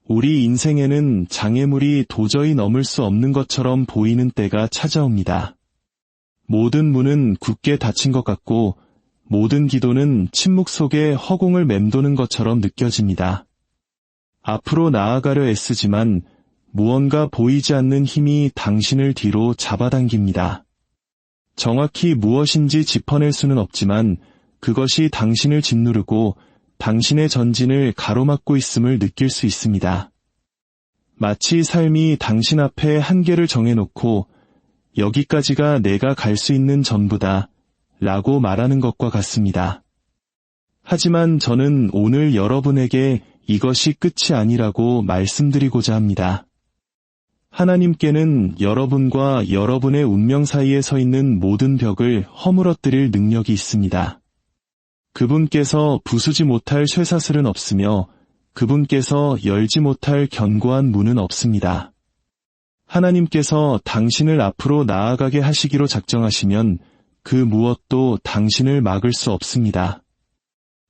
우리 인생에는 장애물이 도저히 넘을 수 없는 것처럼 보이는 때가 찾아옵니다. 모든 문은 굳게 닫힌 것 같고 모든 기도는 침묵 속에 허공을 맴도는 것처럼 느껴집니다. 앞으로 나아가려 애쓰지만 무언가 보이지 않는 힘이 당신을 뒤로 잡아당깁니다. 정확히 무엇인지 짚어낼 수는 없지만 그것이 당신을 짓누르고 당신의 전진을 가로막고 있음을 느낄 수 있습니다. 마치 삶이 당신 앞에 한계를 정해놓고 여기까지가 내가 갈 수 있는 전부다 라고 말하는 것과 같습니다. 하지만 저는 오늘 여러분에게 이것이 끝이 아니라고 말씀드리고자 합니다. 하나님께는 여러분과 여러분의 운명 사이에 서 있는 모든 벽을 허물어뜨릴 능력이 있습니다. 그분께서 부수지 못할 쇠사슬은 없으며 그분께서 열지 못할 견고한 문은 없습니다. 하나님께서 당신을 앞으로 나아가게 하시기로 작정하시면 그 무엇도 당신을 막을 수 없습니다.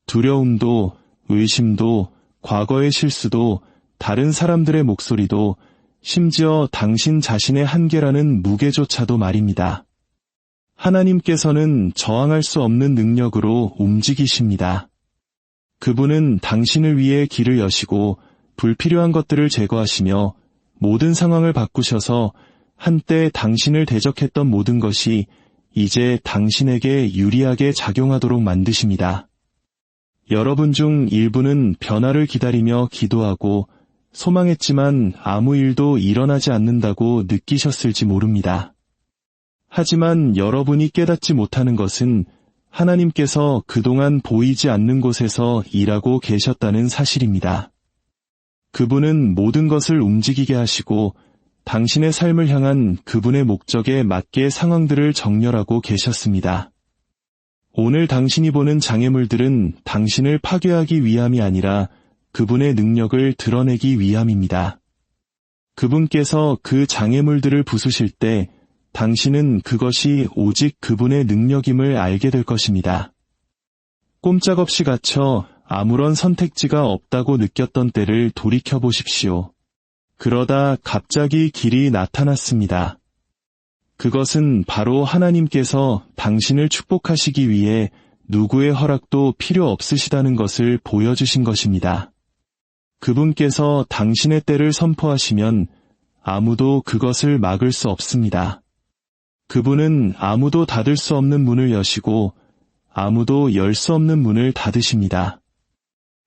두려움도, 의심도, 과거의 실수도, 다른 사람들의 목소리도, 심지어 당신 자신의 한계라는 무게조차도 말입니다. 하나님께서는 저항할 수 없는 능력으로 움직이십니다. 그분은 당신을 위해 길을 여시고 불필요한 것들을 제거하시며 모든 상황을 바꾸셔서 한때 당신을 대적했던 모든 것이 이제 당신에게 유리하게 작용하도록 만드십니다. 여러분 중 일부는 변화를 기다리며 기도하고 소망했지만 아무 일도 일어나지 않는다고 느끼셨을지 모릅니다. 하지만 여러분이 깨닫지 못하는 것은 하나님께서 그동안 보이지 않는 곳에서 일하고 계셨다는 사실입니다. 그분은 모든 것을 움직이게 하시고 당신의 삶을 향한 그분의 목적에 맞게 상황들을 정렬하고 계셨습니다. 오늘 당신이 보는 장애물들은 당신을 파괴하기 위함이 아니라 그분의 능력을 드러내기 위함입니다. 그분께서 그 장애물들을 부수실 때 당신은 그것이 오직 그분의 능력임을 알게 될 것입니다. 꼼짝없이 갇혀 아무런 선택지가 없다고 느꼈던 때를 돌이켜보십시오. 그러다 갑자기 길이 나타났습니다. 그것은 바로 하나님께서 당신을 축복하시기 위해 누구의 허락도 필요 없으시다는 것을 보여주신 것입니다. 그분께서 당신의 때를 선포하시면 아무도 그것을 막을 수 없습니다. 그분은 아무도 닫을 수 없는 문을 여시고 아무도 열 수 없는 문을 닫으십니다.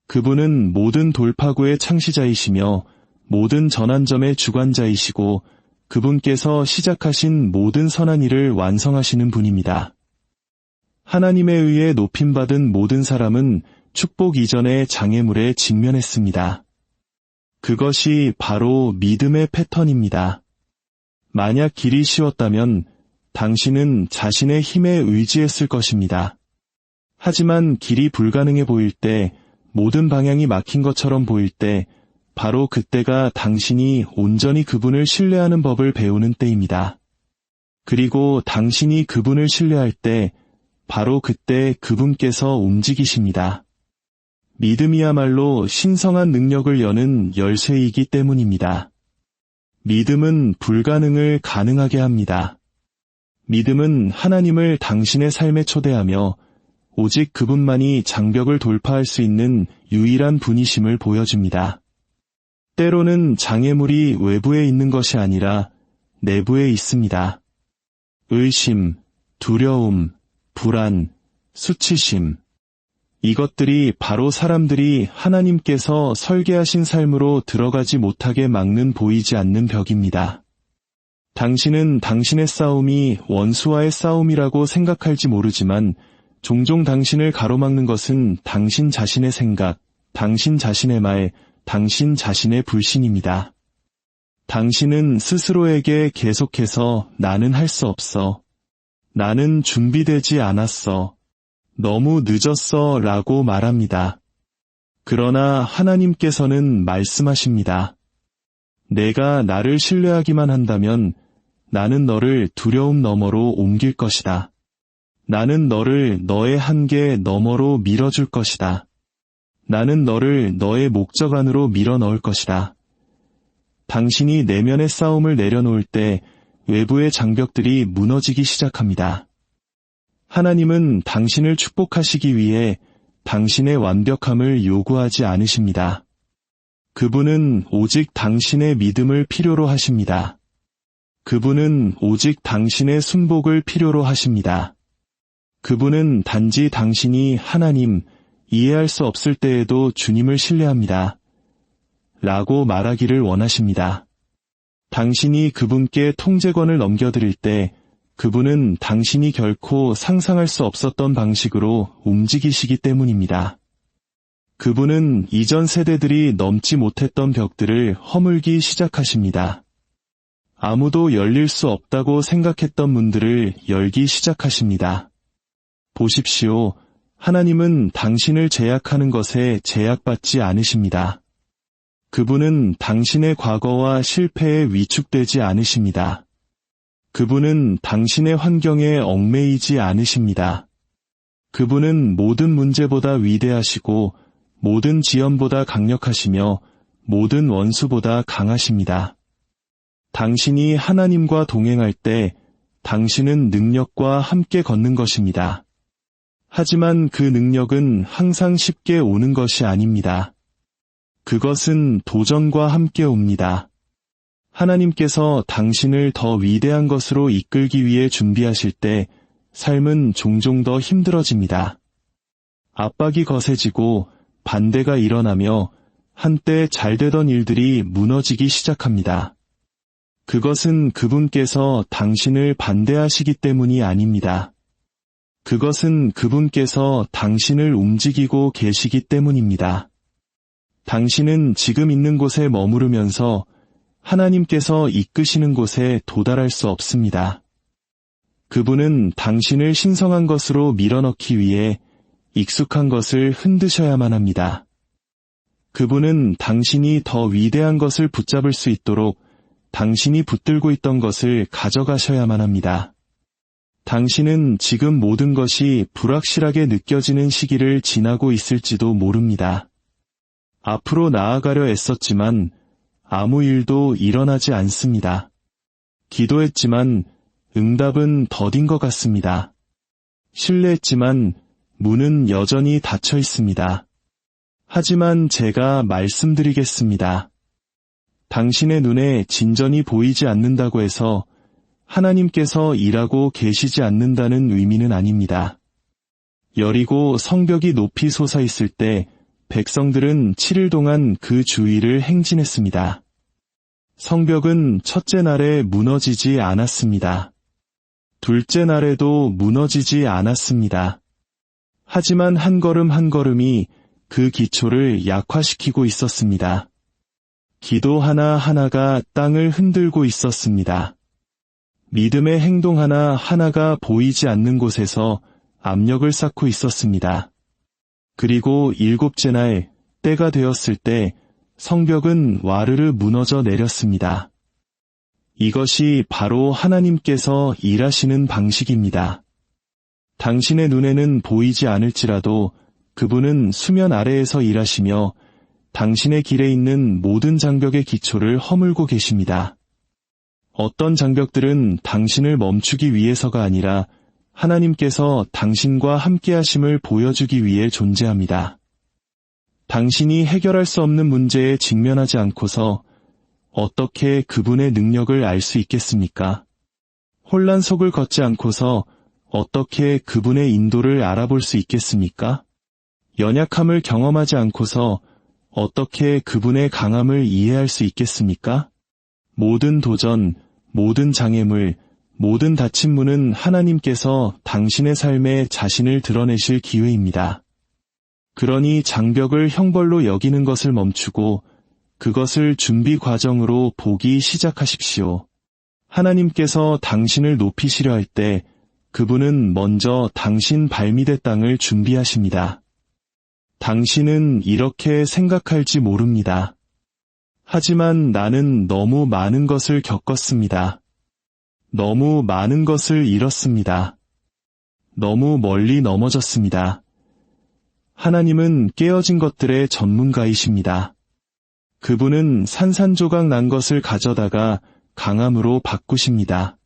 그분은 모든 돌파구의 창시자이시며 모든 전환점의 주관자이시고 그분께서 시작하신 모든 선한 일을 완성하시는 분입니다. 하나님에 의해 높임받은 모든 사람은 축복 이전의 장애물에 직면했습니다. 그것이 바로 믿음의 패턴입니다. 만약 길이 쉬웠다면 당신은 자신의 힘에 의지했을 것입니다. 하지만 길이 불가능해 보일 때, 모든 방향이 막힌 것처럼 보일 때, 바로 그때가 당신이 온전히 그분을 신뢰하는 법을 배우는 때입니다. 그리고 당신이 그분을 신뢰할 때, 바로 그때 그분께서 움직이십니다. 믿음이야말로 신성한 능력을 여는 열쇠이기 때문입니다. 믿음은 불가능을 가능하게 합니다. 믿음은 하나님을 당신의 삶에 초대하며 오직 그분만이 장벽을 돌파할 수 있는 유일한 분이심을 보여줍니다. 때로는 장애물이 외부에 있는 것이 아니라 내부에 있습니다. 의심, 두려움, 불안, 수치심. 이것들이 바로 사람들이 하나님께서 설계하신 삶으로 들어가지 못하게 막는 보이지 않는 벽입니다. 당신은 당신의 싸움이 원수와의 싸움이라고 생각할지 모르지만 종종 당신을 가로막는 것은 당신 자신의 생각, 당신 자신의 말, 당신 자신의 불신입니다. 당신은 스스로에게 계속해서 나는 할 수 없어. 나는 준비되지 않았어. 너무 늦었어 라고 말합니다. 그러나 하나님께서는 말씀하십니다. 내가 나를 신뢰하기만 한다면 나는 너를 두려움 너머로 옮길 것이다. 나는 너를 너의 한계 너머로 밀어줄 것이다. 나는 너를 너의 목적 안으로 밀어 넣을 것이다. 당신이 내면의 싸움을 내려놓을 때 외부의 장벽들이 무너지기 시작합니다. 하나님은 당신을 축복하시기 위해 당신의 완벽함을 요구하지 않으십니다. 그분은 오직 당신의 믿음을 필요로 하십니다. 그분은 오직 당신의 순복을 필요로 하십니다. 그분은 단지 당신이 하나님, 이해할 수 없을 때에도 주님을 신뢰합니다. 라고 말하기를 원하십니다. 당신이 그분께 통제권을 넘겨드릴 때 그분은 당신이 결코 상상할 수 없었던 방식으로 움직이시기 때문입니다. 그분은 이전 세대들이 넘지 못했던 벽들을 허물기 시작하십니다. 아무도 열릴 수 없다고 생각했던 문들을 열기 시작하십니다. 보십시오. 하나님은 당신을 제약하는 것에 제약받지 않으십니다. 그분은 당신의 과거와 실패에 위축되지 않으십니다. 그분은 당신의 환경에 얽매이지 않으십니다. 그분은 모든 문제보다 위대하시고 모든 지연보다 강력하시며 모든 원수보다 강하십니다. 당신이 하나님과 동행할 때 당신은 능력과 함께 걷는 것입니다. 하지만 그 능력은 항상 쉽게 오는 것이 아닙니다. 그것은 도전과 함께 옵니다. 하나님께서 당신을 더 위대한 것으로 이끌기 위해 준비하실 때 삶은 종종 더 힘들어집니다. 압박이 거세지고 반대가 일어나며 한때 잘 되던 일들이 무너지기 시작합니다. 그것은 그분께서 당신을 반대하시기 때문이 아닙니다. 그것은 그분께서 당신을 움직이고 계시기 때문입니다. 당신은 지금 있는 곳에 머무르면서 하나님께서 이끄시는 곳에 도달할 수 없습니다. 그분은 당신을 신성한 것으로 밀어넣기 위해 익숙한 것을 흔드셔야만 합니다. 그분은 당신이 더 위대한 것을 붙잡을 수 있도록 당신이 붙들고 있던 것을 가져가셔야만 합니다. 당신은 지금 모든 것이 불확실하게 느껴지는 시기를 지나고 있을지도 모릅니다. 앞으로 나아가려 애썼지만 아무 일도 일어나지 않습니다. 기도했지만 응답은 더딘 것 같습니다. 신뢰했지만 문은 여전히 닫혀 있습니다. 하지만 제가 말씀드리겠습니다. 당신의 눈에 진전이 보이지 않는다고 해서 하나님께서 일하고 계시지 않는다는 의미는 아닙니다. 여리고 성벽이 높이 솟아있을 때 백성들은 7일 동안 그 주위를 행진했습니다. 성벽은 첫째 날에 무너지지 않았습니다. 둘째 날에도 무너지지 않았습니다. 하지만 한 걸음 한 걸음이 그 기초를 약화시키고 있었습니다. 기도 하나하나가 땅을 흔들고 있었습니다. 믿음의 행동 하나하나가 보이지 않는 곳에서 압력을 쌓고 있었습니다. 그리고 일곱째 날 때가 되었을 때 성벽은 와르르 무너져 내렸습니다. 이것이 바로 하나님께서 일하시는 방식입니다. 당신의 눈에는 보이지 않을지라도 그분은 수면 아래에서 일하시며 당신의 길에 있는 모든 장벽의 기초를 허물고 계십니다. 어떤 장벽들은 당신을 멈추기 위해서가 아니라 하나님께서 당신과 함께하심을 보여주기 위해 존재합니다. 당신이 해결할 수 없는 문제에 직면하지 않고서 어떻게 그분의 능력을 알 수 있겠습니까? 혼란 속을 걷지 않고서 어떻게 그분의 인도를 알아볼 수 있겠습니까? 연약함을 경험하지 않고서 어떻게 그분의 강함을 이해할 수 있겠습니까? 모든 도전, 모든 장애물, 모든 닫힌 문은 하나님께서 당신의 삶에 자신을 드러내실 기회입니다. 그러니 장벽을 형벌로 여기는 것을 멈추고 그것을 준비 과정으로 보기 시작하십시오. 하나님께서 당신을 높이시려 할 때 그분은 먼저 당신 발밑의 땅을 준비하십니다. 당신은 이렇게 생각할지 모릅니다. 하지만 나는 너무 많은 것을 겪었습니다. 너무 많은 것을 잃었습니다. 너무 멀리 넘어졌습니다. 하나님은 깨어진 것들의 전문가이십니다. 그분은 산산조각 난 것을 가져다가 강함으로 바꾸십니다.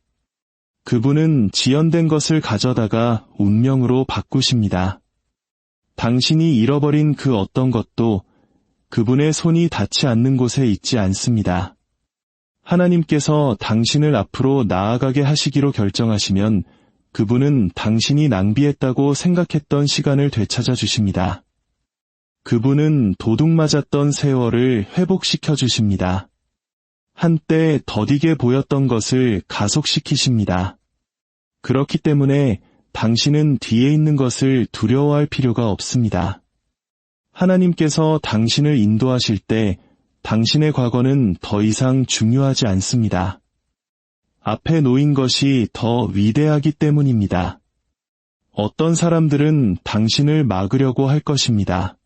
그분은 지연된 것을 가져다가 운명으로 바꾸십니다. 당신이 잃어버린 그 어떤 것도 그분의 손이 닿지 않는 곳에 있지 않습니다. 하나님께서 당신을 앞으로 나아가게 하시기로 결정하시면 그분은 당신이 낭비했다고 생각했던 시간을 되찾아 주십니다. 그분은 도둑 맞았던 세월을 회복시켜 주십니다. 한때 더디게 보였던 것을 가속시키십니다. 그렇기 때문에 당신은 뒤에 있는 것을 두려워할 필요가 없습니다. 하나님께서 당신을 인도하실 때 당신의 과거는 더 이상 중요하지 않습니다. 앞에 놓인 것이 더 위대하기 때문입니다. 어떤 사람들은 당신을 막으려고 할 것입니다.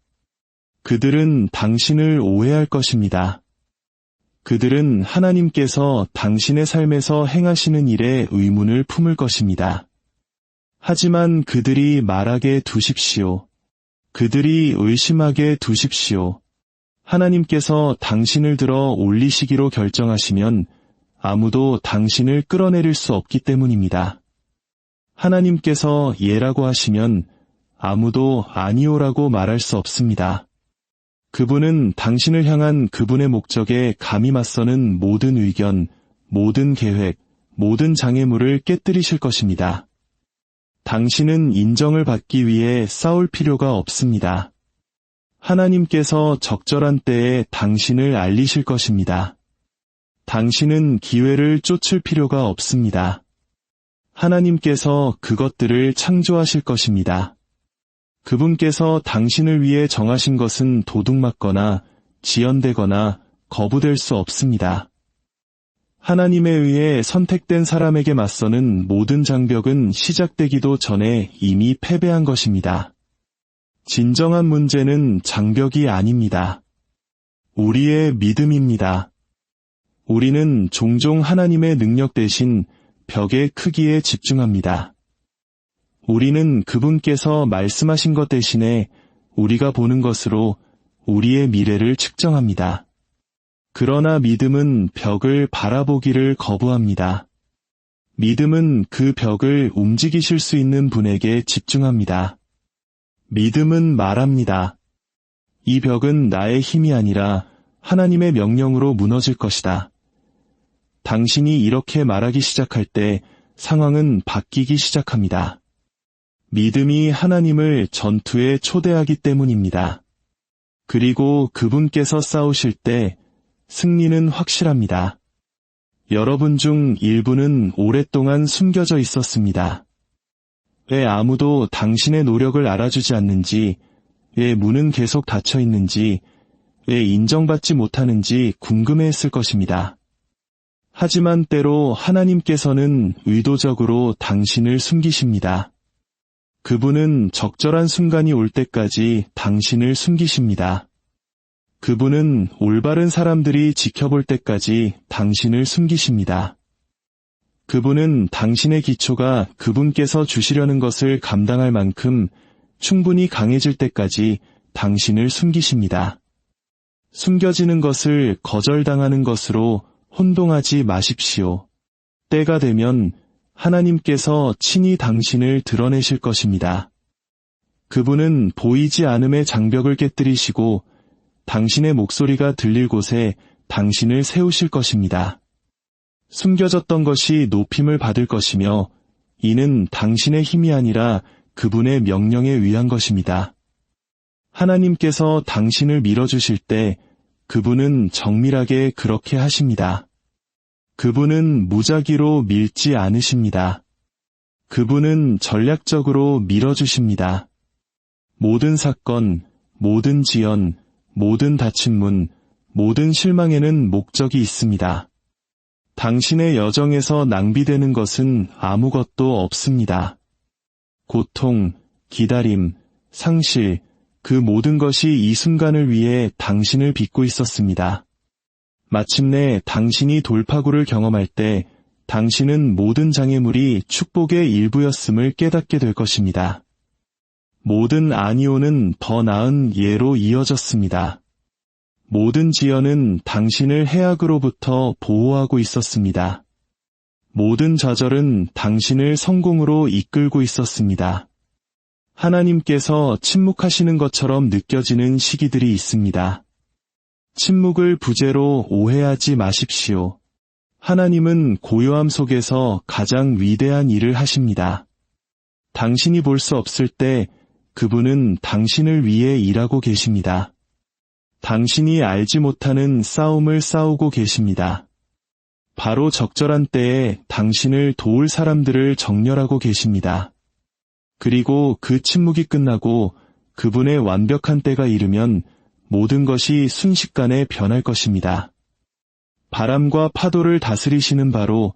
그들은 당신을 오해할 것입니다. 그들은 하나님께서 당신의 삶에서 행하시는 일에 의문을 품을 것입니다. 하지만 그들이 말하게 두십시오. 그들이 의심하게 두십시오. 하나님께서 당신을 들어 올리시기로 결정하시면 아무도 당신을 끌어내릴 수 없기 때문입니다. 하나님께서 예라고 하시면 아무도 아니오라고 말할 수 없습니다. 그분은 당신을 향한 그분의 목적에 감히 맞서는 모든 의견, 모든 계획, 모든 장애물을 깨뜨리실 것입니다. 당신은 인정을 받기 위해 싸울 필요가 없습니다. 하나님께서 적절한 때에 당신을 알리실 것입니다. 당신은 기회를 쫓을 필요가 없습니다. 하나님께서 그것들을 창조하실 것입니다. 그분께서 당신을 위해 정하신 것은 도둑맞거나 지연되거나 거부될 수 없습니다. 하나님에 의해 선택된 사람에게 맞서는 모든 장벽은 시작되기도 전에 이미 패배한 것입니다. 진정한 문제는 장벽이 아닙니다. 우리의 믿음입니다. 우리는 종종 하나님의 능력 대신 벽의 크기에 집중합니다. 우리는 그분께서 말씀하신 것 대신에 우리가 보는 것으로 우리의 미래를 측정합니다. 그러나 믿음은 벽을 바라보기를 거부합니다. 믿음은 그 벽을 움직이실 수 있는 분에게 집중합니다. 믿음은 말합니다. 이 벽은 나의 힘이 아니라 하나님의 명령으로 무너질 것이다. 당신이 이렇게 말하기 시작할 때 상황은 바뀌기 시작합니다. 믿음이 하나님을 전투에 초대하기 때문입니다. 그리고 그분께서 싸우실 때 승리는 확실합니다. 여러분 중 일부는 오랫동안 숨겨져 있었습니다. 왜 아무도 당신의 노력을 알아주지 않는지, 왜 문은 계속 닫혀 있는지, 왜 인정받지 못하는지 궁금해했을 것입니다. 하지만 때로 하나님께서는 의도적으로 당신을 숨기십니다. 그분은 적절한 순간이 올 때까지 당신을 숨기십니다. 그분은 올바른 사람들이 지켜볼 때까지 당신을 숨기십니다. 그분은 당신의 기초가 그분께서 주시려는 것을 감당할 만큼 충분히 강해질 때까지 당신을 숨기십니다. 숨겨지는 것을 거절당하는 것으로 혼동하지 마십시오. 때가 되면 하나님께서 친히 당신을 드러내실 것입니다. 그분은 보이지 않음의 장벽을 깨뜨리시고 당신의 목소리가 들릴 곳에 당신을 세우실 것입니다. 숨겨졌던 것이 높임을 받을 것이며 이는 당신의 힘이 아니라 그분의 명령에 의한 것입니다. 하나님께서 당신을 밀어주실 때 그분은 정밀하게 그렇게 하십니다. 그분은 무작위로 밀지 않으십니다. 그분은 전략적으로 밀어주십니다. 모든 사건, 모든 지연, 모든 닫힌 문, 모든 실망에는 목적이 있습니다. 당신의 여정에서 낭비되는 것은 아무것도 없습니다. 고통, 기다림, 상실, 그 모든 것이 이 순간을 위해 당신을 빚고 있었습니다. 마침내 당신이 돌파구를 경험할 때 당신은 모든 장애물이 축복의 일부였음을 깨닫게 될 것입니다. 모든 아니오는 더 나은 예로 이어졌습니다. 모든 지연은 당신을 해악으로부터 보호하고 있었습니다. 모든 좌절은 당신을 성공으로 이끌고 있었습니다. 하나님께서 침묵하시는 것처럼 느껴지는 시기들이 있습니다. 침묵을 부재로 오해하지 마십시오. 하나님은 고요함 속에서 가장 위대한 일을 하십니다. 당신이 볼 수 없을 때 그분은 당신을 위해 일하고 계십니다. 당신이 알지 못하는 싸움을 싸우고 계십니다. 바로 적절한 때에 당신을 도울 사람들을 정렬하고 계십니다. 그리고 그 침묵이 끝나고 그분의 완벽한 때가 이르면 모든 것이 순식간에 변할 것입니다. 바람과 파도를 다스리시는 바로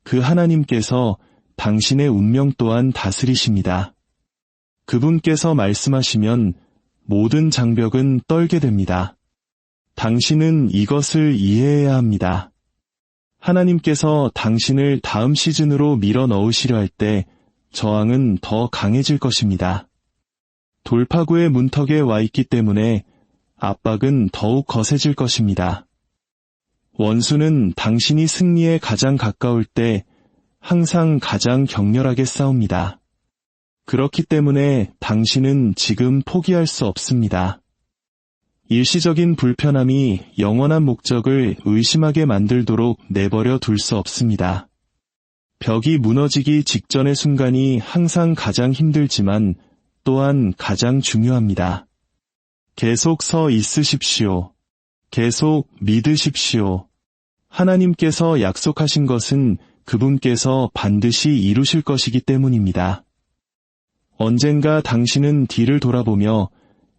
그 하나님께서 당신의 운명 또한 다스리십니다. 그분께서 말씀하시면 모든 장벽은 떨게 됩니다. 당신은 이것을 이해해야 합니다. 하나님께서 당신을 다음 시즌으로 밀어 넣으시려 할 때 저항은 더 강해질 것입니다. 돌파구의 문턱에 와 있기 때문에 압박은 더욱 거세질 것입니다. 원수는 당신이 승리에 가장 가까울 때 항상 가장 격렬하게 싸웁니다. 그렇기 때문에 당신은 지금 포기할 수 없습니다. 일시적인 불편함이 영원한 목적을 의심하게 만들도록 내버려 둘 수 없습니다. 벽이 무너지기 직전의 순간이 항상 가장 힘들지만 또한 가장 중요합니다. 계속 서 있으십시오. 계속 믿으십시오. 하나님께서 약속하신 것은 그분께서 반드시 이루실 것이기 때문입니다. 언젠가 당신은 뒤를 돌아보며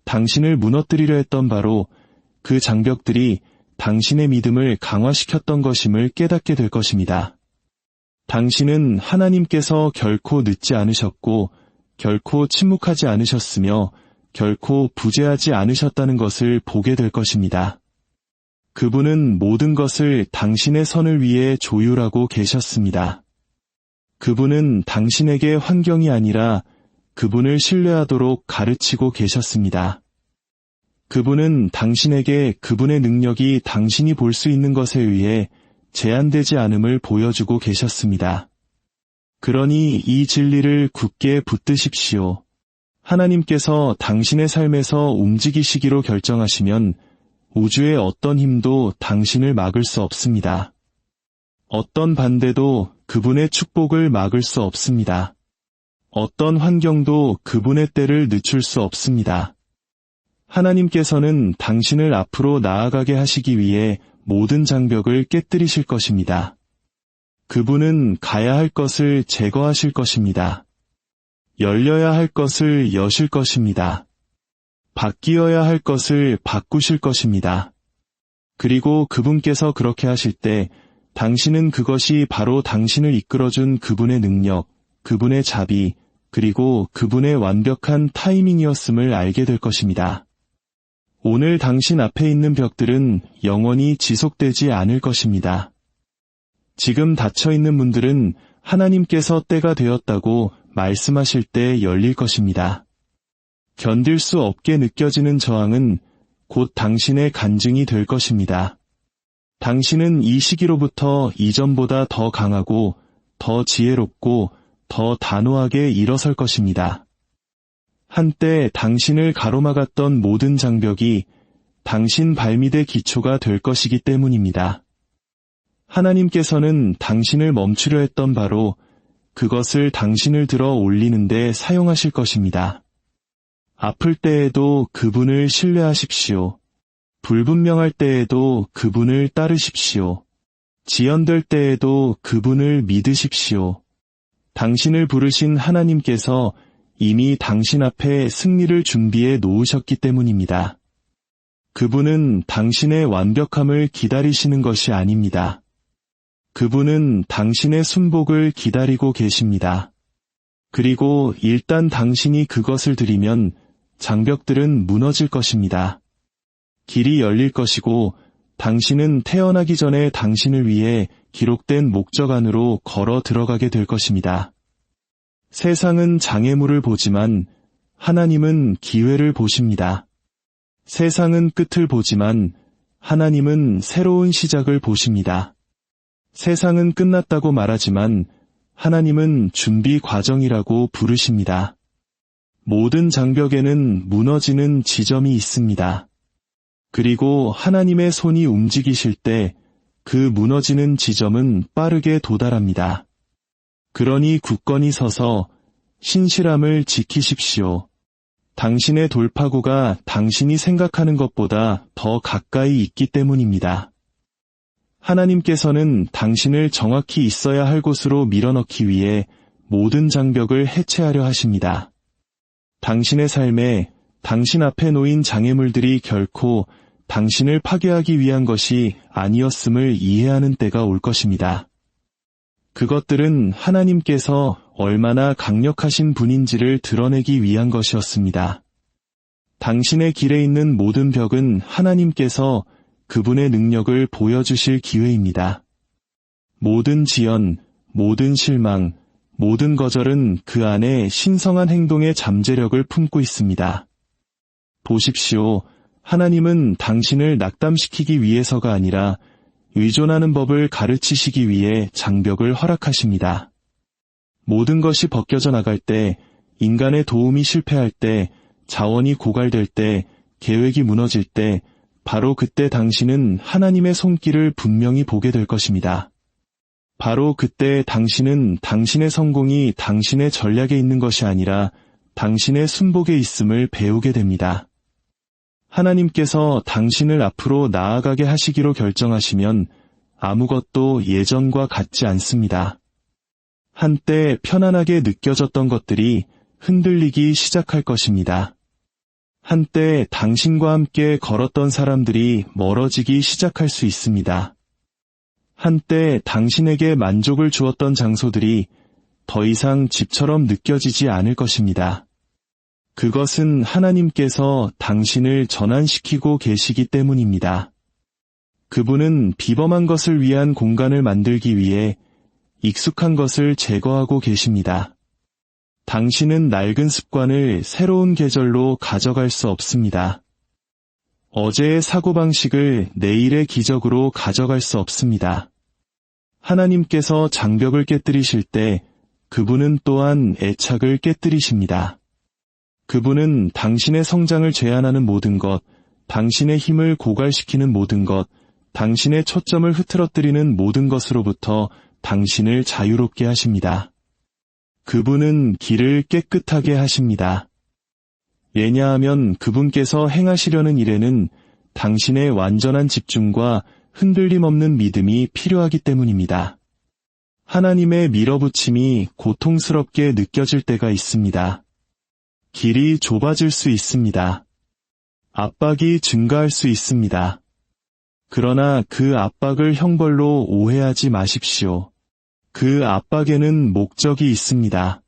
당신을 무너뜨리려 했던 바로 그 장벽들이 당신의 믿음을 강화시켰던 것임을 깨닫게 될 것입니다. 당신은 하나님께서 결코 늦지 않으셨고 결코 침묵하지 않으셨으며 결코 부재하지 않으셨다는 것을 보게 될 것입니다. 그분은 모든 것을 당신의 선을 위해 조율하고 계셨습니다. 그분은 당신에게 환경이 아니라 그분을 신뢰하도록 가르치고 계셨습니다. 그분은 당신에게 그분의 능력이 당신이 볼 수 있는 것에 의해 제한되지 않음을 보여주고 계셨습니다. 그러니 이 진리를 굳게 붙드십시오. 하나님께서 당신의 삶에서 움직이시기로 결정하시면 우주의 어떤 힘도 당신을 막을 수 없습니다. 어떤 반대도 그분의 축복을 막을 수 없습니다. 어떤 환경도 그분의 때를 늦출 수 없습니다. 하나님께서는 당신을 앞으로 나아가게 하시기 위해 모든 장벽을 깨뜨리실 것입니다. 그분은 가야 할 것을 제거하실 것입니다. 열려야 할 것을 여실 것입니다. 바뀌어야 할 것을 바꾸실 것입니다. 그리고 그분께서 그렇게 하실 때 당신은 그것이 바로 당신을 이끌어준 그분의 능력, 그분의 자비, 그리고 그분의 완벽한 타이밍이었음을 알게 될 것입니다. 오늘 당신 앞에 있는 벽들은 영원히 지속되지 않을 것입니다. 지금 닫혀있는 문들은 하나님께서 때가 되었다고 말씀하실 때 열릴 것입니다. 견딜 수 없게 느껴지는 저항은 곧 당신의 간증이 될 것입니다. 당신은 이 시기로부터 이전보다 더 강하고 더 지혜롭고 더 단호하게 일어설 것입니다. 한때 당신을 가로막았던 모든 장벽이 당신 발밑의 기초가 될 것이기 때문입니다. 하나님께서는 당신을 멈추려 했던 바로 그것을 당신을 들어 올리는 데 사용하실 것입니다. 아플 때에도 그분을 신뢰하십시오. 불분명할 때에도 그분을 따르십시오. 지연될 때에도 그분을 믿으십시오. 당신을 부르신 하나님께서 이미 당신 앞에 승리를 준비해 놓으셨기 때문입니다. 그분은 당신의 완벽함을 기다리시는 것이 아닙니다. 그분은 당신의 순복을 기다리고 계십니다. 그리고 일단 당신이 그것을 드리면 장벽들은 무너질 것입니다. 길이 열릴 것이고 당신은 태어나기 전에 당신을 위해 기록된 목적 안으로 걸어 들어가게 될 것입니다. 세상은 장애물을 보지만 하나님은 기회를 보십니다. 세상은 끝을 보지만 하나님은 새로운 시작을 보십니다. 세상은 끝났다고 말하지만 하나님은 준비 과정이라고 부르십니다. 모든 장벽에는 무너지는 지점이 있습니다. 그리고 하나님의 손이 움직이실 때 그 무너지는 지점은 빠르게 도달합니다. 그러니 굳건히 서서 신실함을 지키십시오. 당신의 돌파구가 당신이 생각하는 것보다 더 가까이 있기 때문입니다. 하나님께서는 당신을 정확히 있어야 할 곳으로 밀어넣기 위해 모든 장벽을 해체하려 하십니다. 당신의 삶에 당신 앞에 놓인 장애물들이 결코 당신을 파괴하기 위한 것이 아니었음을 이해하는 때가 올 것입니다. 그것들은 하나님께서 얼마나 강력하신 분인지를 드러내기 위한 것이었습니다. 당신의 길에 있는 모든 벽은 하나님께서 그분의 능력을 보여주실 기회입니다. 모든 지연, 모든 실망, 모든 거절은 그 안에 신성한 행동의 잠재력을 품고 있습니다. 보십시오. 하나님은 당신을 낙담시키기 위해서가 아니라 의존하는 법을 가르치시기 위해 장벽을 허락하십니다. 모든 것이 벗겨져 나갈 때, 인간의 도움이 실패할 때, 자원이 고갈될 때, 계획이 무너질 때, 바로 그때 당신은 하나님의 손길을 분명히 보게 될 것입니다. 바로 그때 당신은 당신의 성공이 당신의 전략에 있는 것이 아니라 당신의 순복에 있음을 배우게 됩니다. 하나님께서 당신을 앞으로 나아가게 하시기로 결정하시면 아무것도 예전과 같지 않습니다. 한때 편안하게 느껴졌던 것들이 흔들리기 시작할 것입니다. 한때 당신과 함께 걸었던 사람들이 멀어지기 시작할 수 있습니다. 한때 당신에게 만족을 주었던 장소들이 더 이상 집처럼 느껴지지 않을 것입니다. 그것은 하나님께서 당신을 전환시키고 계시기 때문입니다. 그분은 비범한 것을 위한 공간을 만들기 위해 익숙한 것을 제거하고 계십니다. 당신은 낡은 습관을 새로운 계절로 가져갈 수 없습니다. 어제의 사고방식을 내일의 기적으로 가져갈 수 없습니다. 하나님께서 장벽을 깨뜨리실 때 그분은 또한 애착을 깨뜨리십니다. 그분은 당신의 성장을 제한하는 모든 것, 당신의 힘을 고갈시키는 모든 것, 당신의 초점을 흐트러뜨리는 모든 것으로부터 당신을 자유롭게 하십니다. 그분은 길을 깨끗하게 하십니다. 왜냐하면 그분께서 행하시려는 일에는 당신의 완전한 집중과 흔들림 없는 믿음이 필요하기 때문입니다. 하나님의 밀어붙임이 고통스럽게 느껴질 때가 있습니다. 길이 좁아질 수 있습니다. 압박이 증가할 수 있습니다. 그러나 그 압박을 형벌로 오해하지 마십시오. 그 압박에는 목적이 있습니다.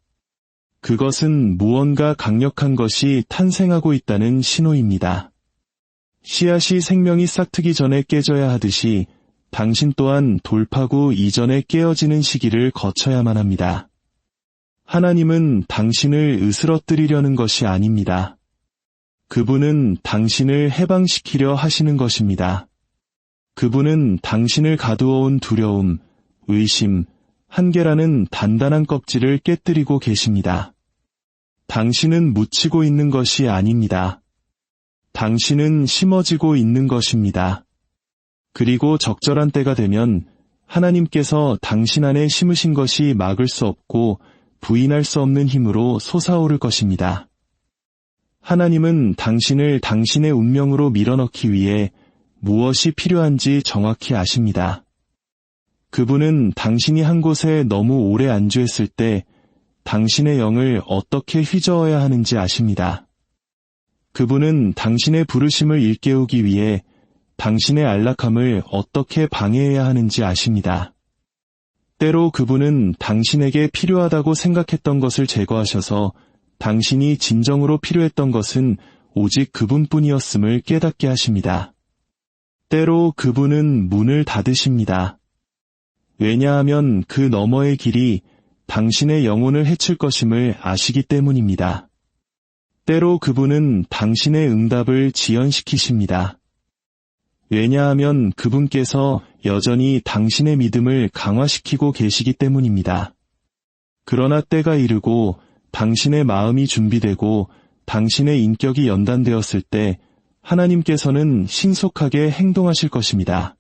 그것은 무언가 강력한 것이 탄생하고 있다는 신호입니다. 씨앗이 생명이 싹트기 전에 깨져야 하듯이 당신 또한 돌파구 이전에 깨어지는 시기를 거쳐야만 합니다. 하나님은 당신을 으스러뜨리려는 것이 아닙니다. 그분은 당신을 해방시키려 하시는 것입니다. 그분은 당신을 가두어온 두려움, 의심, 한계라는 단단한 껍질을 깨뜨리고 계십니다. 당신은 묻히고 있는 것이 아닙니다. 당신은 심어지고 있는 것입니다. 그리고 적절한 때가 되면 하나님께서 당신 안에 심으신 것이 막을 수 없고 부인할 수 없는 힘으로 솟아오를 것입니다. 하나님은 당신을 당신의 운명으로 밀어넣기 위해 무엇이 필요한지 정확히 아십니다. 그분은 당신이 한 곳에 너무 오래 안주했을 때 당신의 영을 어떻게 휘저어야 하는지 아십니다. 그분은 당신의 부르심을 일깨우기 위해 당신의 안락함을 어떻게 방해해야 하는지 아십니다. 때로 그분은 당신에게 필요하다고 생각했던 것을 제거하셔서 당신이 진정으로 필요했던 것은 오직 그분뿐이었음을 깨닫게 하십니다. 때로 그분은 문을 닫으십니다. 왜냐하면 그 너머의 길이 당신의 영혼을 해칠 것임을 아시기 때문입니다. 때로 그분은 당신의 응답을 지연시키십니다. 왜냐하면 그분께서 여전히 당신의 믿음을 강화시키고 계시기 때문입니다. 그러나 때가 이르고 당신의 마음이 준비되고 당신의 인격이 연단되었을 때 하나님께서는 신속하게 행동하실 것입니다.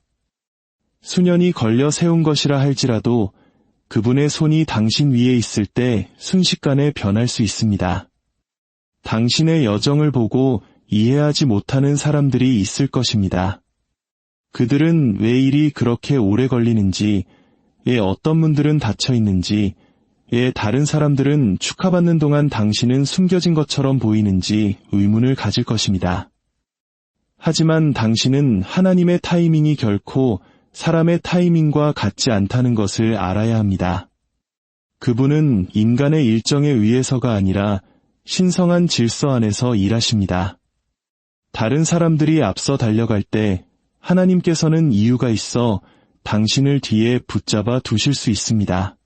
수년이 걸려 세운 것이라 할지라도 그분의 손이 당신 위에 있을 때 순식간에 변할 수 있습니다. 당신의 여정을 보고 이해하지 못하는 사람들이 있을 것입니다. 그들은 왜 일이 그렇게 오래 걸리는지, 왜 어떤 분들은 닫혀 있는지, 왜 다른 사람들은 축하받는 동안 당신은 숨겨진 것처럼 보이는지 의문을 가질 것입니다. 하지만 당신은 하나님의 타이밍이 결코 사람의 타이밍과 같지 않다는 것을 알아야 합니다. 그분은 인간의 일정에 의해서가 아니라 신성한 질서 안에서 일하십니다. 다른 사람들이 앞서 달려갈 때 하나님께서는 이유가 있어 당신을 뒤에 붙잡아 두실 수 있습니다.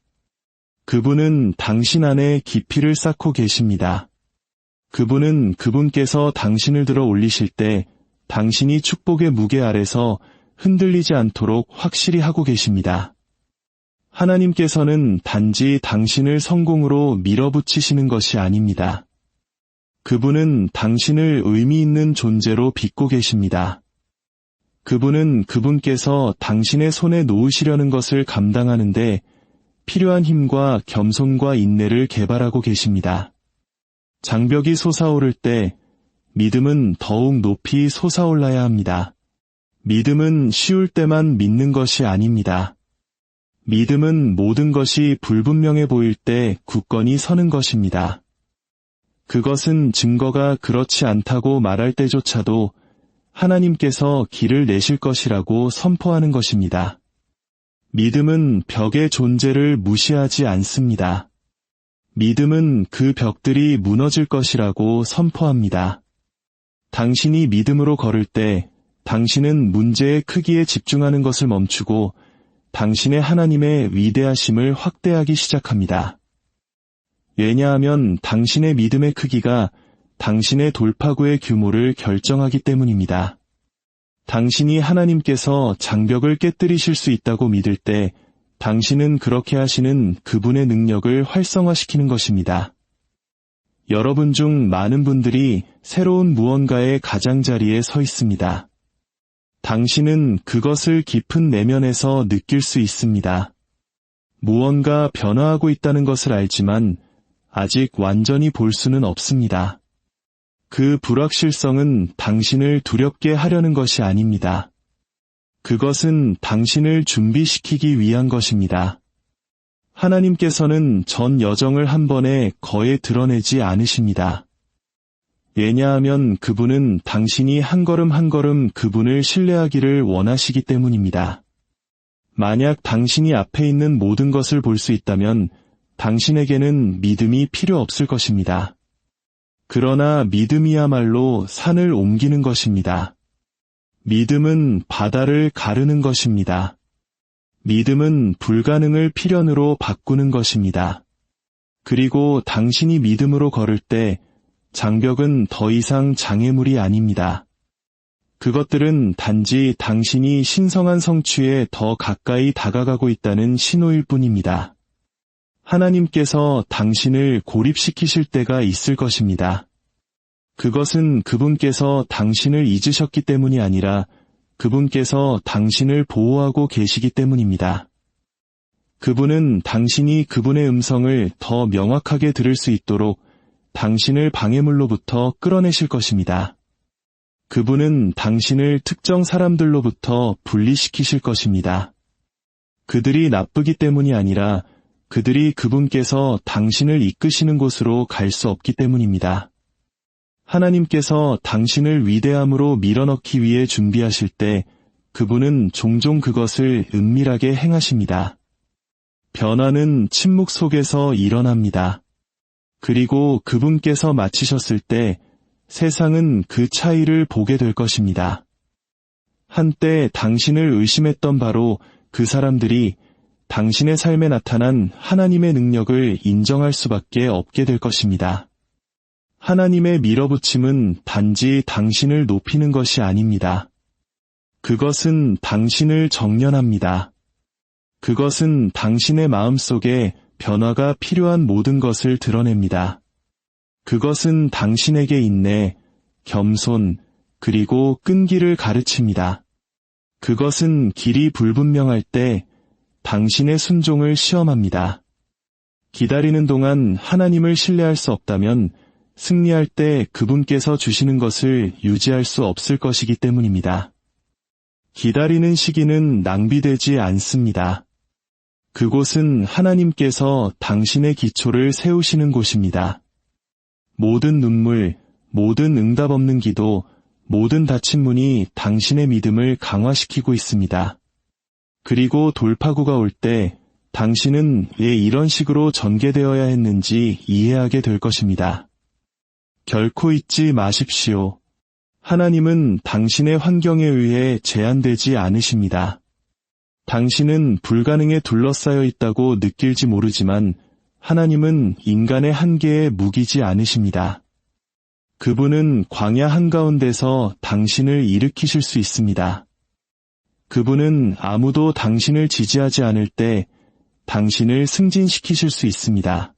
그분은 당신 안에 깊이를 쌓고 계십니다. 그분은 그분께서 당신을 들어 올리실 때 당신이 축복의 무게 아래서 흔들리지 않도록 확실히 하고 계십니다. 하나님께서는 단지 당신을 성공으로 밀어붙이시는 것이 아닙니다. 그분은 당신을 의미 있는 존재로 빚고 계십니다. 그분은 그분께서 당신의 손에 놓으시려는 것을 감당하는데 필요한 힘과 겸손과 인내를 개발하고 계십니다. 장벽이 솟아오를 때 믿음은 더욱 높이 솟아올라야 합니다. 믿음은 쉬울 때만 믿는 것이 아닙니다. 믿음은 모든 것이 불분명해 보일 때 굳건히 서는 것입니다. 그것은 증거가 그렇지 않다고 말할 때조차도 하나님께서 길을 내실 것이라고 선포하는 것입니다. 믿음은 벽의 존재를 무시하지 않습니다. 믿음은 그 벽들이 무너질 것이라고 선포합니다. 당신이 믿음으로 걸을 때 당신은 문제의 크기에 집중하는 것을 멈추고 당신의 하나님의 위대하심을 확대하기 시작합니다. 왜냐하면 당신의 믿음의 크기가 당신의 돌파구의 규모를 결정하기 때문입니다. 당신이 하나님께서 장벽을 깨뜨리실 수 있다고 믿을 때 당신은 그렇게 하시는 그분의 능력을 활성화시키는 것입니다. 여러분 중 많은 분들이 새로운 무언가의 가장자리에 서 있습니다. 당신은 그것을 깊은 내면에서 느낄 수 있습니다. 무언가 변화하고 있다는 것을 알지만 아직 완전히 볼 수는 없습니다. 그 불확실성은 당신을 두렵게 하려는 것이 아닙니다. 그것은 당신을 준비시키기 위한 것입니다. 하나님께서는 전 여정을 한 번에 거에 드러내지 않으십니다. 왜냐하면 그분은 당신이 한 걸음 한 걸음 그분을 신뢰하기를 원하시기 때문입니다. 만약 당신이 앞에 있는 모든 것을 볼 수 있다면 당신에게는 믿음이 필요 없을 것입니다. 그러나 믿음이야말로 산을 옮기는 것입니다. 믿음은 바다를 가르는 것입니다. 믿음은 불가능을 필연으로 바꾸는 것입니다. 그리고 당신이 믿음으로 걸을 때 장벽은 더 이상 장애물이 아닙니다. 그것들은 단지 당신이 신성한 성취에 더 가까이 다가가고 있다는 신호일 뿐입니다. 하나님께서 당신을 고립시키실 때가 있을 것입니다. 그것은 그분께서 당신을 잊으셨기 때문이 아니라 그분께서 당신을 보호하고 계시기 때문입니다. 그분은 당신이 그분의 음성을 더 명확하게 들을 수 있도록 당신을 방해물로부터 끌어내실 것입니다. 그분은 당신을 특정 사람들로부터 분리시키실 것입니다. 그들이 나쁘기 때문이 아니라 그들이 그분께서 당신을 이끄시는 곳으로 갈 수 없기 때문입니다. 하나님께서 당신을 위대함으로 밀어넣기 위해 준비하실 때 그분은 종종 그것을 은밀하게 행하십니다. 변화는 침묵 속에서 일어납니다. 그리고 그분께서 마치셨을 때 세상은 그 차이를 보게 될 것입니다. 한때 당신을 의심했던 바로 그 사람들이 당신의 삶에 나타난 하나님의 능력을 인정할 수밖에 없게 될 것입니다. 하나님의 밀어붙임은 단지 당신을 높이는 것이 아닙니다. 그것은 당신을 정련합니다. 그것은 당신의 마음속에 변화가 필요한 모든 것을 드러냅니다. 그것은 당신에게 인내, 겸손, 그리고 끈기를 가르칩니다. 그것은 길이 불분명할 때 당신의 순종을 시험합니다. 기다리는 동안 하나님을 신뢰할 수 없다면 승리할 때 그분께서 주시는 것을 유지할 수 없을 것이기 때문입니다. 기다리는 시기는 낭비되지 않습니다. 그곳은 하나님께서 당신의 기초를 세우시는 곳입니다. 모든 눈물, 모든 응답 없는 기도, 모든 닫힌 문이 당신의 믿음을 강화시키고 있습니다. 그리고 돌파구가 올 때 당신은 왜 이런 식으로 전개되어야 했는지 이해하게 될 것입니다. 결코 잊지 마십시오. 하나님은 당신의 환경에 의해 제한되지 않으십니다. 당신은 불가능에 둘러싸여 있다고 느낄지 모르지만 하나님은 인간의 한계에 묵이지 않으십니다. 그분은 광야 한가운데서 당신을 일으키실 수 있습니다. 그분은 아무도 당신을 지지하지 않을 때 당신을 승진시키실 수 있습니다.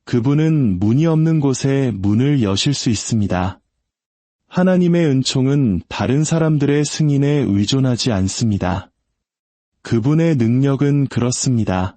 그분은 문이 없는 곳에 문을 여실 수 있습니다. 하나님의 은총은 다른 사람들의 승인에 의존하지 않습니다. 그분의 능력은 그렇습니다.